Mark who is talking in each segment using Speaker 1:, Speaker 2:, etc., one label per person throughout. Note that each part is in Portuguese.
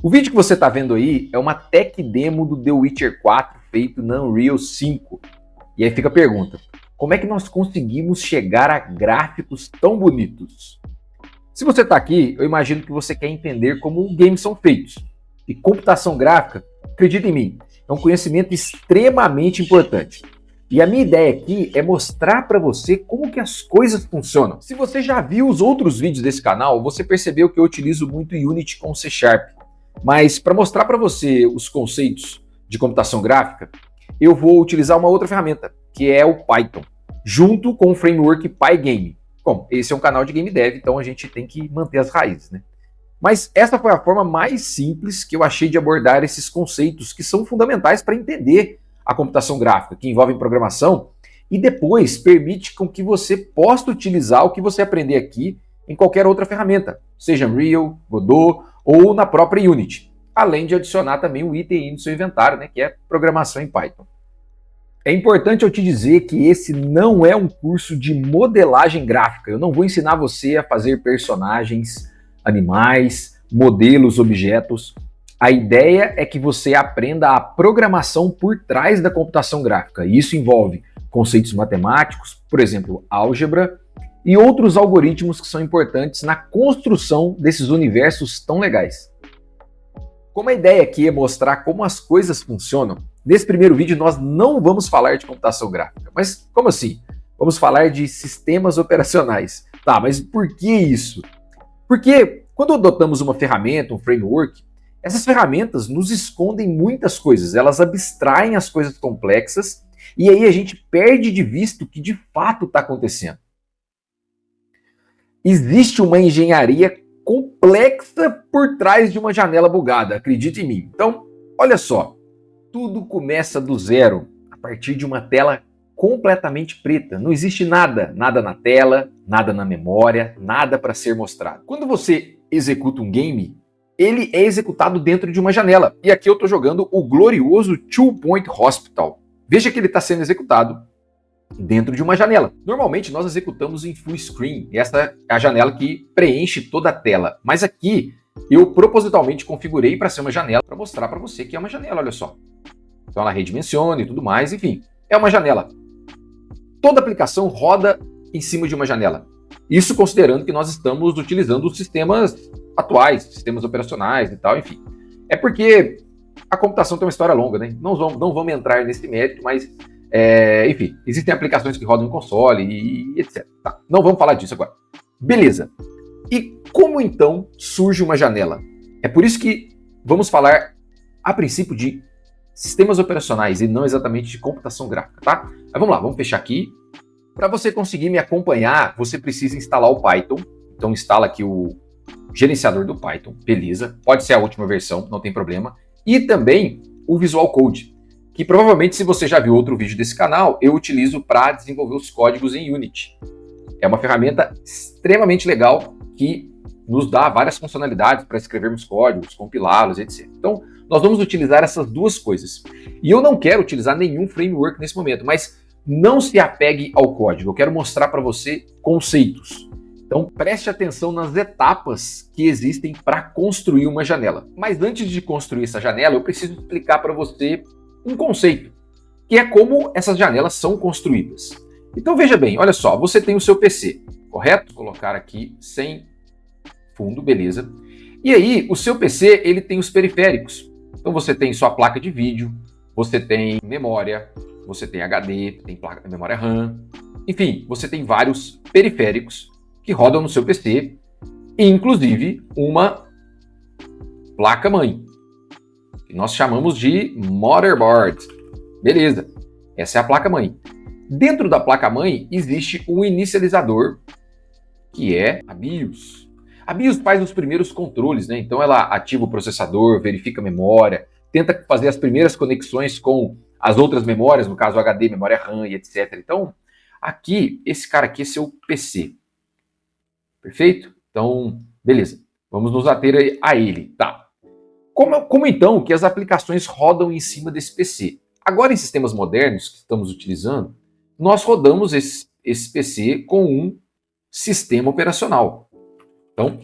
Speaker 1: O vídeo que você está vendo aí é uma tech demo do The Witcher 4 feito na Unreal 5. E aí fica a pergunta, como é que nós conseguimos chegar a gráficos tão bonitos? Se você está aqui, eu imagino que você quer entender como games são feitos. E computação gráfica, acredita em mim, é um conhecimento extremamente importante. E a minha ideia aqui é mostrar para você como que as coisas funcionam. Se você já viu os outros vídeos desse canal, você percebeu que eu utilizo muito Unity com C#. Mas para mostrar para você os conceitos de computação gráfica, eu vou utilizar uma outra ferramenta, que é o Python, junto com o framework Pygame. Bom, esse é um canal de game dev, então a gente tem que manter as raízes, né? Mas essa foi a forma mais simples que eu achei de abordar esses conceitos que são fundamentais para entender a computação gráfica, que envolve programação, e depois permite com que você possa utilizar o que você aprender aqui em qualquer outra ferramenta, seja Unreal, Godot ou na própria Unity, além de adicionar também um item no seu inventário, né, que é programação em Python. É importante eu te dizer que esse não é um curso de modelagem gráfica. Eu não vou ensinar você a fazer personagens, animais, modelos, objetos. A ideia é que você aprenda a programação por trás da computação gráfica. Isso envolve conceitos matemáticos, por exemplo, álgebra, e outros algoritmos que são importantes na construção desses universos tão legais. Como a ideia aqui é mostrar como as coisas funcionam, nesse primeiro vídeo nós não vamos falar de computação gráfica. Mas como assim? Vamos falar de sistemas operacionais. Tá, mas por que isso? Porque quando adotamos uma ferramenta, um framework, essas ferramentas nos escondem muitas coisas, elas abstraem as coisas complexas e aí a gente perde de vista o que de fato está acontecendo. Existe uma engenharia complexa por trás de uma janela bugada, acredite em mim. Então, olha só, tudo começa do zero, a partir de uma tela completamente preta. Não existe nada, nada na tela, nada na memória, nada para ser mostrado. Quando você executa um game, ele é executado dentro de uma janela. E aqui eu estou jogando o glorioso Two Point Hospital. Veja que ele está sendo executado dentro de uma janela. Normalmente nós executamos em full screen, essa é a janela que preenche toda a tela. Mas aqui eu propositalmente configurei para ser uma janela, para mostrar para você que é uma janela, olha só. Então ela redimensiona e tudo mais, enfim, é uma janela. Toda aplicação roda em cima de uma janela. Isso considerando que nós estamos utilizando os sistemas atuais, sistemas operacionais e tal, enfim. É porque a computação tem uma história longa, né? Não vamos entrar nesse mérito, mas enfim, existem aplicações que rodam em console e etc. Tá, não vamos falar disso agora. Beleza. E como então surge uma janela? É por isso que vamos falar, a princípio, de sistemas operacionais e não exatamente de computação gráfica, tá? Mas vamos lá, vamos fechar aqui. Para você conseguir me acompanhar, você precisa instalar o Python. Então instala aqui o gerenciador do Python, beleza. Pode ser a última versão, não tem problema. E também o Visual Code, que provavelmente, se você já viu outro vídeo desse canal, eu utilizo para desenvolver os códigos em Unity. É uma ferramenta extremamente legal que nos dá várias funcionalidades para escrevermos códigos, compilá-los, etc. Então, nós vamos utilizar essas duas coisas. E eu não quero utilizar nenhum framework nesse momento, mas não se apegue ao código. Eu quero mostrar para você conceitos. Então, preste atenção nas etapas que existem para construir uma janela. Mas antes de construir essa janela, eu preciso explicar para você um conceito, que é como essas janelas são construídas. Então veja bem, olha só, você tem o seu PC, correto? Vou colocar aqui sem fundo, beleza. E aí, o seu PC, ele tem os periféricos. Então você tem sua placa de vídeo, você tem memória, você tem HD, tem placa, memória RAM, enfim, você tem vários periféricos que rodam no seu PC, inclusive uma placa-mãe, que nós chamamos de motherboard. Beleza, essa é a placa-mãe. Dentro da placa-mãe existe um inicializador, que é a BIOS. A BIOS faz os primeiros controles, né? Então ela ativa o processador, verifica a memória, tenta fazer as primeiras conexões com as outras memórias, no caso HD, memória RAM e etc. Então, aqui, esse cara aqui é seu PC. Perfeito? Então, beleza. Vamos nos ater a ele. Tá. Como então que as aplicações rodam em cima desse PC? Agora, em sistemas modernos que estamos utilizando, nós rodamos esse PC com um sistema operacional. Então,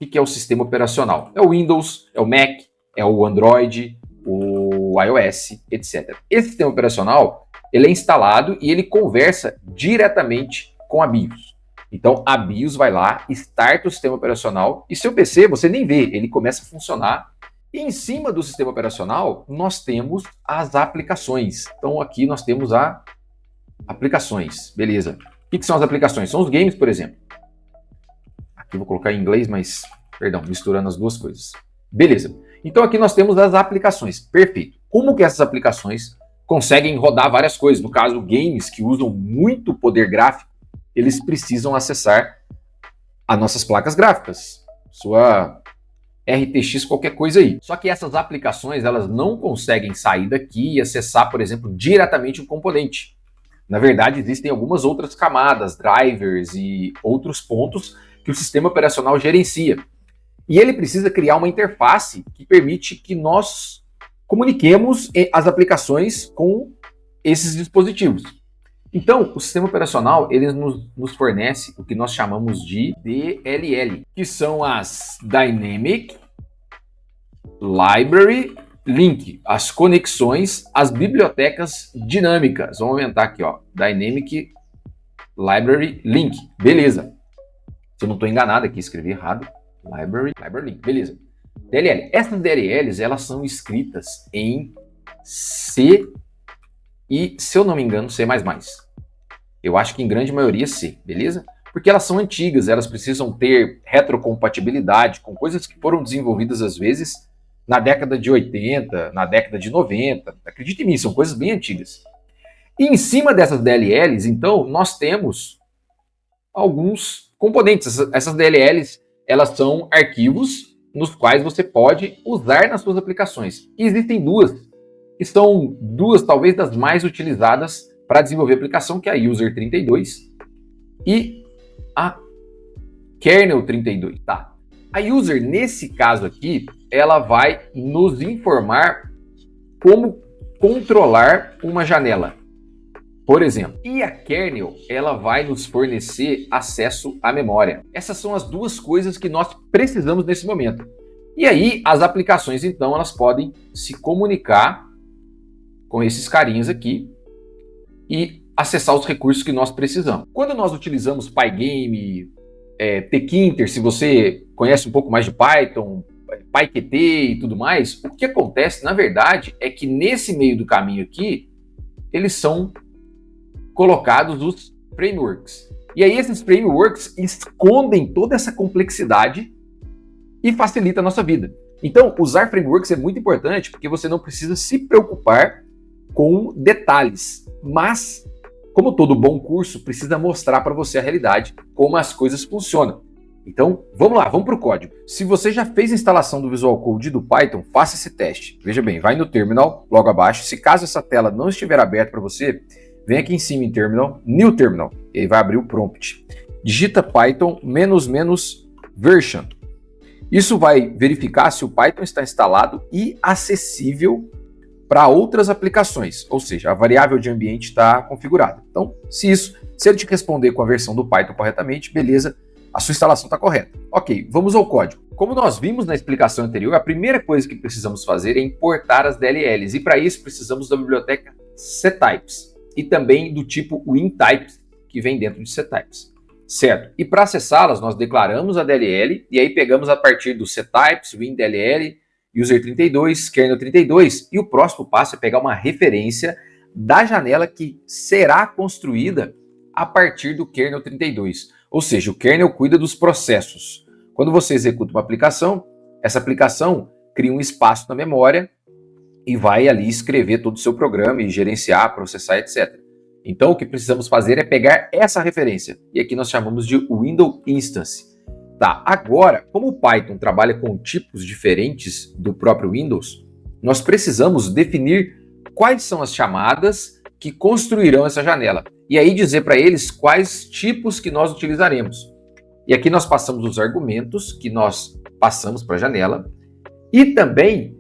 Speaker 1: O que é o sistema operacional? É o Windows, é o Mac, é o Android, o iOS, etc. Esse sistema operacional, ele é instalado e ele conversa diretamente com a BIOS. Então, a BIOS vai lá, starta o sistema operacional e seu PC, você nem vê, ele começa a funcionar. E em cima do sistema operacional, nós temos as aplicações. Então, aqui nós temos as aplicações, beleza. O que são as aplicações? São os games, por exemplo. Aqui eu vou colocar em inglês, mas, perdão, misturando as duas coisas. Beleza. Então aqui nós temos as aplicações. Perfeito. Como que essas aplicações conseguem rodar várias coisas? No caso, games que usam muito poder gráfico, eles precisam acessar as nossas placas gráficas. Sua RTX, qualquer coisa aí. Só que essas aplicações, elas não conseguem sair daqui e acessar, por exemplo, diretamente um componente. Na verdade, existem algumas outras camadas, drivers e outros pontos que o sistema operacional gerencia. E ele precisa criar uma interface que permite que nós comuniquemos as aplicações com esses dispositivos. Então, o sistema operacional ele nos fornece o que nós chamamos de DLL, que são as Dynamic Library Link, as conexões, as bibliotecas dinâmicas. Vamos aumentar aqui, ó, Dynamic Library Link. Beleza. Se eu não estou enganado aqui, escrevi errado. Library Link, beleza. DLL. Essas DLLs, elas são escritas em C e, se eu não me engano, C++. Eu acho que em grande maioria C, beleza? Porque elas são antigas, elas precisam ter retrocompatibilidade com coisas que foram desenvolvidas, às vezes, na década de 80, na década de 90. Acredite em mim, são coisas bem antigas. E em cima dessas DLLs, então, nós temos alguns componentes. Essas DLLs, elas são arquivos nos quais você pode usar nas suas aplicações. E existem duas, que são duas talvez das mais utilizadas para desenvolver aplicação, que é a User 32 e a Kernel 32. Tá. A User, nesse caso aqui, ela vai nos informar como controlar uma janela, por exemplo. E a kernel, ela vai nos fornecer acesso à memória. Essas são as duas coisas que nós precisamos nesse momento. E aí, as aplicações, então, elas podem se comunicar com esses carinhas aqui e acessar os recursos que nós precisamos. Quando nós utilizamos Pygame, Tkinter, se você conhece um pouco mais de Python, PyQt e tudo mais, o que acontece, na verdade, é que nesse meio do caminho aqui, eles são colocados os frameworks. E aí esses frameworks escondem toda essa complexidade e facilita a nossa vida. Então, usar frameworks é muito importante porque você não precisa se preocupar com detalhes. Mas, como todo bom curso, precisa mostrar para você a realidade, como as coisas funcionam. Então, vamos lá, vamos para o código. Se você já fez a instalação do Visual Code e do Python, faça esse teste. Veja bem, vai no Terminal, logo abaixo. Se caso essa tela não estiver aberta para você, vem aqui em cima em Terminal, New Terminal, e aí vai abrir o prompt. Digita Python --version. Isso vai verificar se o Python está instalado e acessível para outras aplicações, ou seja, a variável de ambiente está configurada. Então, se ele te responder com a versão do Python corretamente, beleza, a sua instalação está correta. Ok, vamos ao código. Como nós vimos na explicação anterior, a primeira coisa que precisamos fazer é importar as DLLs, e para isso precisamos da biblioteca ctypes e também do tipo wintypes, que vem dentro de ctypes. Certo? E para acessá-las, nós declaramos a DLL, e aí pegamos a partir do ctypes, windll, user 32, kernel 32, e o próximo passo é pegar uma referência da janela que será construída a partir do kernel 32. Ou seja, o kernel cuida dos processos. Quando você executa uma aplicação, essa aplicação cria um espaço na memória e vai ali escrever todo o seu programa e gerenciar, processar, etc. Então, o que precisamos fazer é pegar essa referência. E aqui nós chamamos de Window Instance. Tá, agora, como o Python trabalha com tipos diferentes do próprio Windows, nós precisamos definir quais são as chamadas que construirão essa janela. E aí dizer para eles quais tipos que nós utilizaremos. E aqui nós passamos os argumentos que nós passamos para a janela e também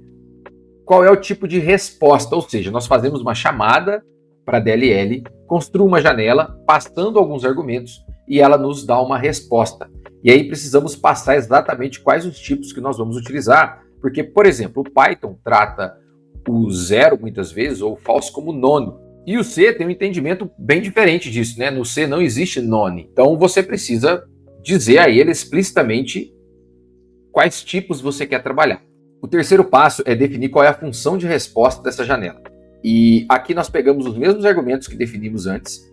Speaker 1: qual é o tipo de resposta, ou seja, nós fazemos uma chamada para a DLL, construa uma janela, passando alguns argumentos, e ela nos dá uma resposta. E aí precisamos passar exatamente quais os tipos que nós vamos utilizar, porque, por exemplo, o Python trata o zero muitas vezes, ou o false, como none. E o C tem um entendimento bem diferente disso, né? No C não existe none. Então você precisa dizer a ele explicitamente quais tipos você quer trabalhar. O terceiro passo é definir qual é a função de resposta dessa janela. E aqui nós pegamos os mesmos argumentos que definimos antes,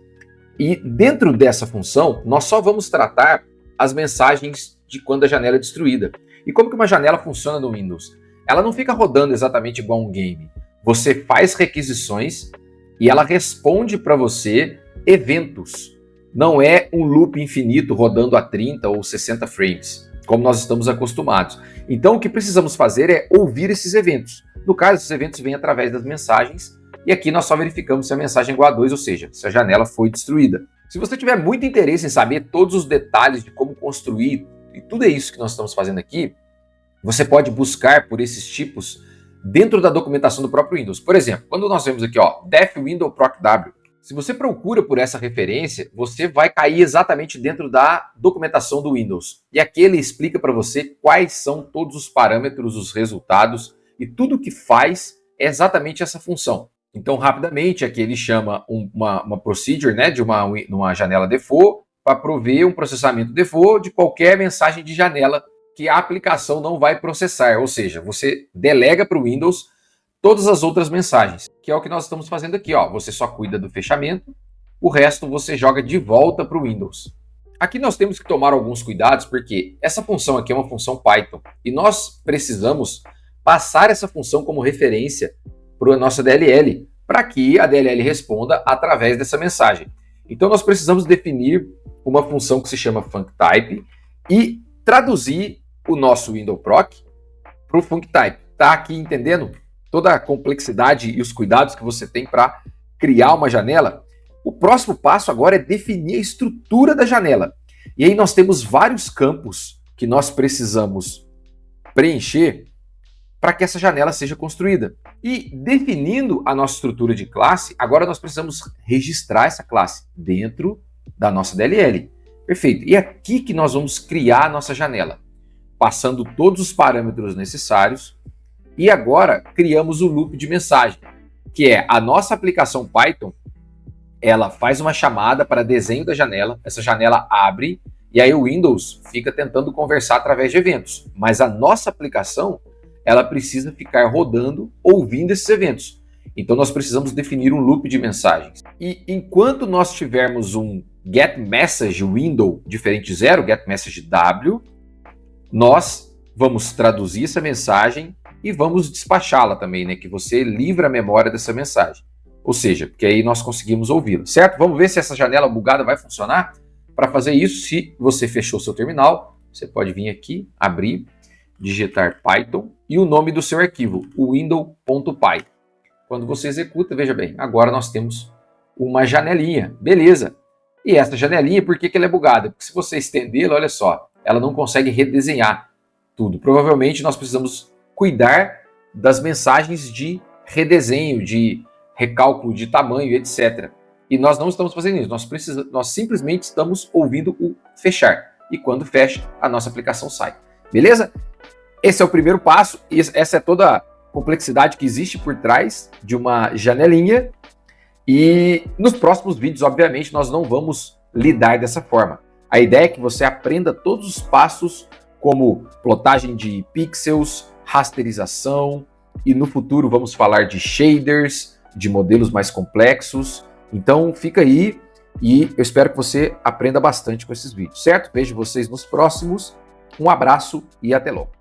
Speaker 1: e dentro dessa função nós só vamos tratar as mensagens de quando a janela é destruída. E como que uma janela funciona no Windows? Ela não fica rodando exatamente igual um game. Você faz requisições e ela responde para você eventos. Não é um loop infinito rodando a 30 ou 60 frames, como nós estamos acostumados. Então o que precisamos fazer é ouvir esses eventos. No caso, esses eventos vêm através das mensagens, e aqui nós só verificamos se a mensagem é igual a 2, ou seja, se a janela foi destruída. Se você tiver muito interesse em saber todos os detalhes de como construir, e tudo é isso que nós estamos fazendo aqui, você pode buscar por esses tipos dentro da documentação do próprio Windows. Por exemplo, quando nós vemos aqui, ó, def window proc w, se você procura por essa referência, você vai cair exatamente dentro da documentação do Windows. E aqui ele explica para você quais são todos os parâmetros, os resultados, e tudo que faz é exatamente essa função. Então, rapidamente, aqui ele chama uma procedure, né, de uma janela default, para prover um processamento default de qualquer mensagem de janela que a aplicação não vai processar. Ou seja, você delega para o Windows todas as outras mensagens, que é o que nós estamos fazendo aqui. Ó. Você só cuida do fechamento, o resto você joga de volta para o Windows. Aqui nós temos que tomar alguns cuidados, porque essa função aqui é uma função Python, e nós precisamos passar essa função como referência para a nossa DLL, para que a DLL responda através dessa mensagem. Então nós precisamos definir uma função que se chama functype e traduzir o nosso windowproc para o functype. Tá aqui entendendo toda a complexidade e os cuidados que você tem para criar uma janela? O próximo passo agora é definir a estrutura da janela. E aí nós temos vários campos que nós precisamos preencher para que essa janela seja construída. E definindo a nossa estrutura de classe, agora nós precisamos registrar essa classe dentro da nossa DLL. Perfeito. E é aqui que nós vamos criar a nossa janela, passando todos os parâmetros necessários. E agora criamos o loop de mensagem, que é a nossa aplicação Python. Ela faz uma chamada para desenho da janela, essa janela abre, e aí o Windows fica tentando conversar através de eventos. Mas a nossa aplicação, ela precisa ficar rodando, ouvindo esses eventos. Então nós precisamos definir um loop de mensagens. E enquanto nós tivermos um getMessageWindow diferente de zero, getMessageW, nós vamos traduzir essa mensagem e vamos despachá-la também, né? Que você livra a memória dessa mensagem. Ou seja, porque aí nós conseguimos ouvi-la, certo? Vamos ver se essa janela bugada vai funcionar. Para fazer isso, se você fechou seu terminal, você pode vir aqui, abrir, digitar Python e o nome do seu arquivo, o window.py. Quando você executa, veja bem, agora nós temos uma janelinha, beleza. E essa janelinha, por que ela é bugada? Porque se você estendê-la, olha só, ela não consegue redesenhar tudo. Provavelmente nós precisamos cuidar das mensagens de redesenho, de recálculo de tamanho, etc. E nós não estamos fazendo isso, nós simplesmente estamos ouvindo o fechar. E quando fecha, a nossa aplicação sai. Beleza? Esse é o primeiro passo, e essa é toda a complexidade que existe por trás de uma janelinha. E nos próximos vídeos, obviamente, nós não vamos lidar dessa forma. A ideia é que você aprenda todos os passos, como plotagem de pixels, rasterização, e no futuro vamos falar de shaders, de modelos mais complexos. Então fica aí e eu espero que você aprenda bastante com esses vídeos, certo? Vejo vocês nos próximos. Um abraço e até logo.